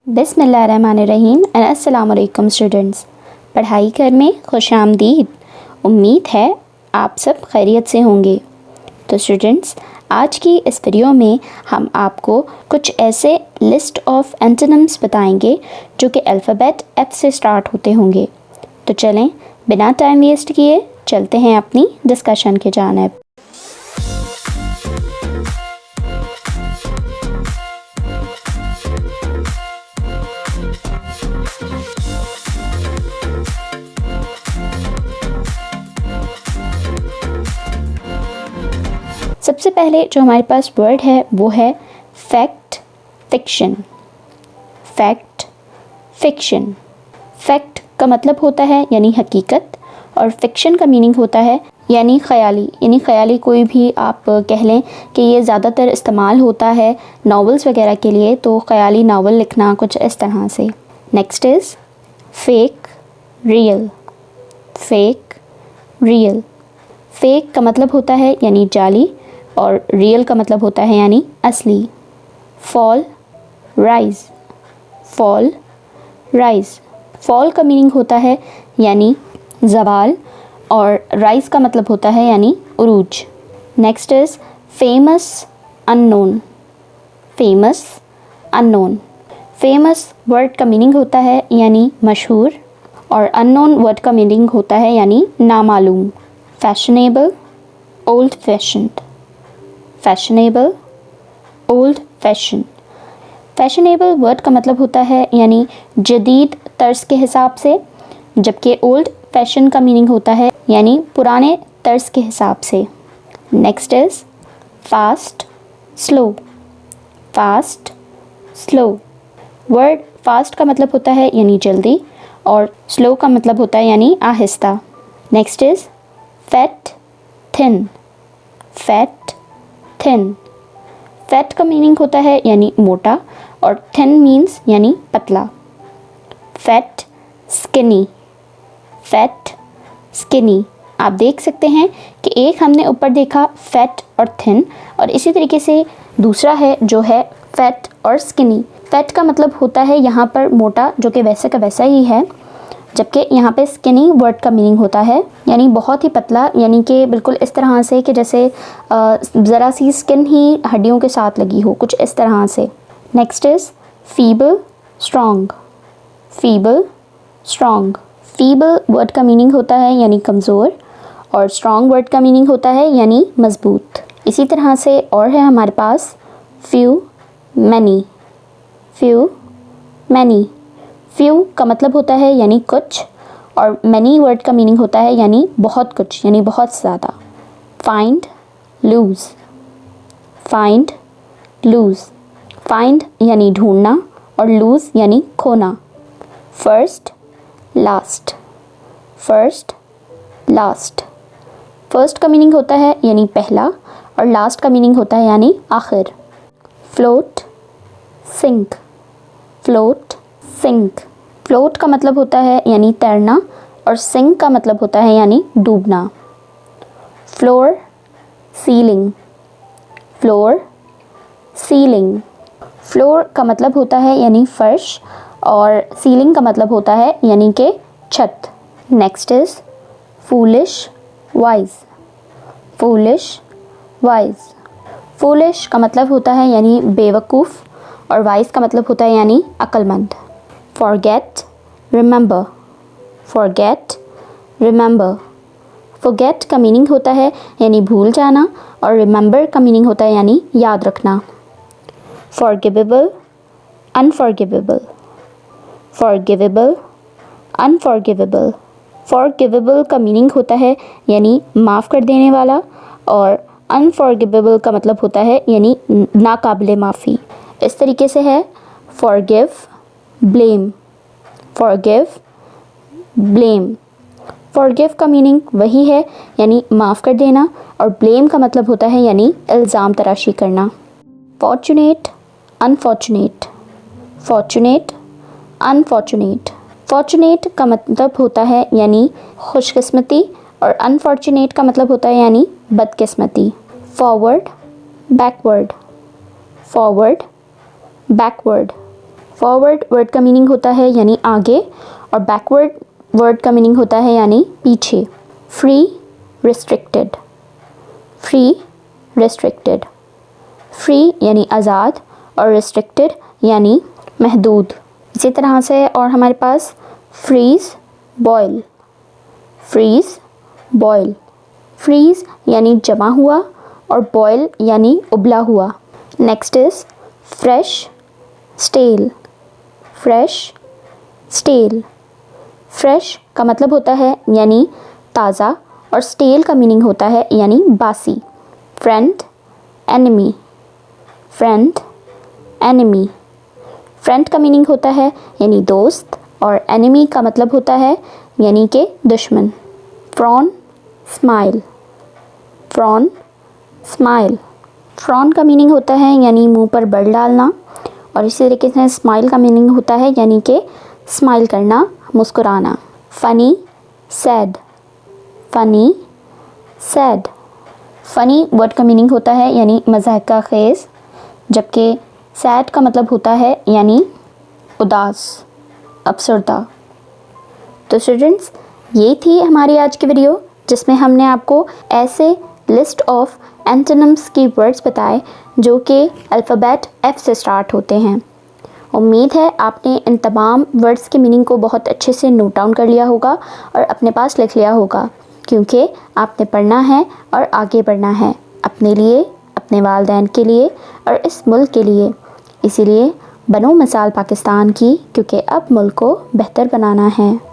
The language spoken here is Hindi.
बिस्मिल्लाहिर्रहमानिर्रहीम एंड अस्सलाम वालेकुम स्टूडेंट्स। पढ़ाई घर में खुशामदीद। उम्मीद है आप सब खैरियत से होंगे। तो स्टूडेंट्स, आज की इस वीडियो में हम आपको कुछ ऐसे लिस्ट ऑफ एंटोनिम्स बताएंगे जो कि अल्फ़ाबेट एफ से स्टार्ट होते होंगे। तो चलें बिना टाइम वेस्ट किए चलते हैं अपनी डिस्कशन की जानिब। सबसे पहले जो हमारे पास वर्ड है वो है fact, fiction. Fact, fiction. Fact का मतलब होता है यानी हकीकत, और फिक्शन का मीनिंग होता है यानी ख़याली। यानी ख़याली कोई भी आप कह लें कि ये ज़्यादातर इस्तेमाल होता है नावल्स वगैरह के लिए, तो ख़याली नावल लिखना कुछ इस तरह से। Next is fake, real. Fake, real. Fake का मतलब होता है यानी जाली, और रियल का मतलब होता है यानी असली। Fall, rise. Fall, rise. Fall का मीनिंग होता है यानी ज़वाल, और राइज का मतलब होता है यानी उरूज। Next is famous, unknown. Famous, unknown. Famous word का मीनिंग होता है यानी मशहूर, और अननोन वर्ड का मीनिंग होता है यानी नामालूम। Fashionable, old fashioned. Fashionable, old fashion. Fashionable word का मतलब होता है यानी जदीद तर्ज के हिसाब से, जबकि ओल्ड फैशन का मीनिंग होता है यानी पुराने तर्ज के हिसाब से। Next is fast, slow. Fast, slow. Word fast का मतलब होता है यानी जल्दी, और स्लो का मतलब होता है यानी आहिस्ता। Next is fat, thin. Fat, thin. Fat का मीनिंग होता है यानी मोटा, और थिन मीन्स यानी पतला। Fat, skinny. Fat, skinny. आप देख सकते हैं कि एक हमने ऊपर देखा फैट और थिन, और इसी तरीके से दूसरा है जो है फैट और स्किनी। फैट का मतलब होता है यहाँ पर मोटा, जो कि वैसे का वैसा ही है, जबकि यहाँ पे स्किनी वर्ड का मीनिंग होता है यानी बहुत ही पतला, यानी कि बिल्कुल इस तरह से कि जैसे ज़रा सी स्किन ही हड्डियों के साथ लगी हो, कुछ इस तरह से। Next is feeble, strong. Feeble, strong. Feeble word का मीनिंग होता है यानी कमज़ोर, और स्ट्रॉन्ग वर्ड का मीनिंग होता है यानी मज़बूत। इसी तरह से और है हमारे पास few, many. Few, many. Few का मतलब होता है यानी कुछ, और मैनी वर्ड का मीनिंग होता है यानी बहुत कुछ, यानी बहुत ज़्यादा। Find, lose. Find, lose. Find यानी ढूंढना, और लूज़ यानी खोना। First, last. First, last. First का मीनिंग होता है यानी पहला, और लास्ट का मीनिंग होता है यानी आखिर। Float, sink. Float, sink. Float का मतलब होता है यानी तैरना, और सिंक का मतलब होता है यानी डूबना। Floor, ceiling. Floor, ceiling. Floor का मतलब होता है यानी फर्श, और सीलिंग का मतलब होता है यानी कि छत। Next is foolish, wise. Foolish, wise. Foolish का मतलब होता है यानी बेवकूफ़, और वाइज का मतलब होता है यानी अक्लमंद। Forget, remember. Forget, remember. Forget का मीनिंग होता है यानी भूल जाना, और रिमेंबर का मीनिंग होता है यानी याद रखना। Forgivable, unforgivable. Forgivable, unforgivable. Forgivable का मीनिंग होता है यानी माफ़ कर देने वाला, और अनफॉरगिवेबल का मतलब होता है यानी नाकाबिले माफ़ी। इस तरीके से है forgive, blame. Forgive, blame. Forgive का मीनिंग वही है यानी माफ़ कर देना, और ब्लेम का मतलब होता है यानी इल्ज़ाम तराशी करना। Fortunate, unfortunate. Fortunate, unfortunate. Fortunate का मतलब होता है यानी खुशकिस्मती, और अनफॉर्चुनेट का मतलब होता है यानी बदकिस्मती। Forward, backward. Forward, backward. Forward word का मीनिंग होता है यानी आगे, और बैकवर्ड वर्ड का मीनिंग होता है यानी पीछे। Free, restricted, free, restricted. Free यानी आज़ाद और रिस्ट्रिक्टेड यानी महदूद। इसी तरह से और हमारे पास freeze, boil, freeze, boil. Freeze यानी जमा हुआ और बॉयल यानी उबला हुआ। Next is fresh, stale, fresh, stale. Fresh का मतलब होता है यानी ताज़ा, और स्टेल का मीनिंग होता है यानी बासी। Friend, enemy, friend, enemy. Friend का मीनिंग होता है यानी दोस्त, और एनिमी का मतलब होता है यानी कि दुश्मन। Frown, smile, frown, smile. Frown का मीनिंग होता है यानी मुंह पर बल डालना, और इसी तरीके से स्माइल का मीनिंग होता है यानी कि स्माइल करना, मुस्कुराना। Funny, sad, funny, sad. Funny word का मीनिंग होता है यानी मज़ाक का खेज़, जबकि सैड का मतलब होता है यानी उदास, अफसरदा। तो स्टूडेंट्स, ये थी हमारी आज की वीडियो जिसमें हमने आपको ऐसे लिस्ट ऑफ एंटोनिम्स की वर्ड्स बताए जो कि अल्फ़ाबेट F से स्टार्ट होते हैं। उम्मीद है आपने इन तमाम वर्ड्स के मीनिंग को बहुत अच्छे से नोट डाउन कर लिया होगा और अपने पास लिख लिया होगा, क्योंकि आपने पढ़ना है और आगे बढ़ना है अपने लिए, अपने वालिदैन के लिए और इस मुल्क के लिए। इसीलिए बनो मिसाल पाकिस्तान की, क्योंकि अब मुल्क को बेहतर बनाना है।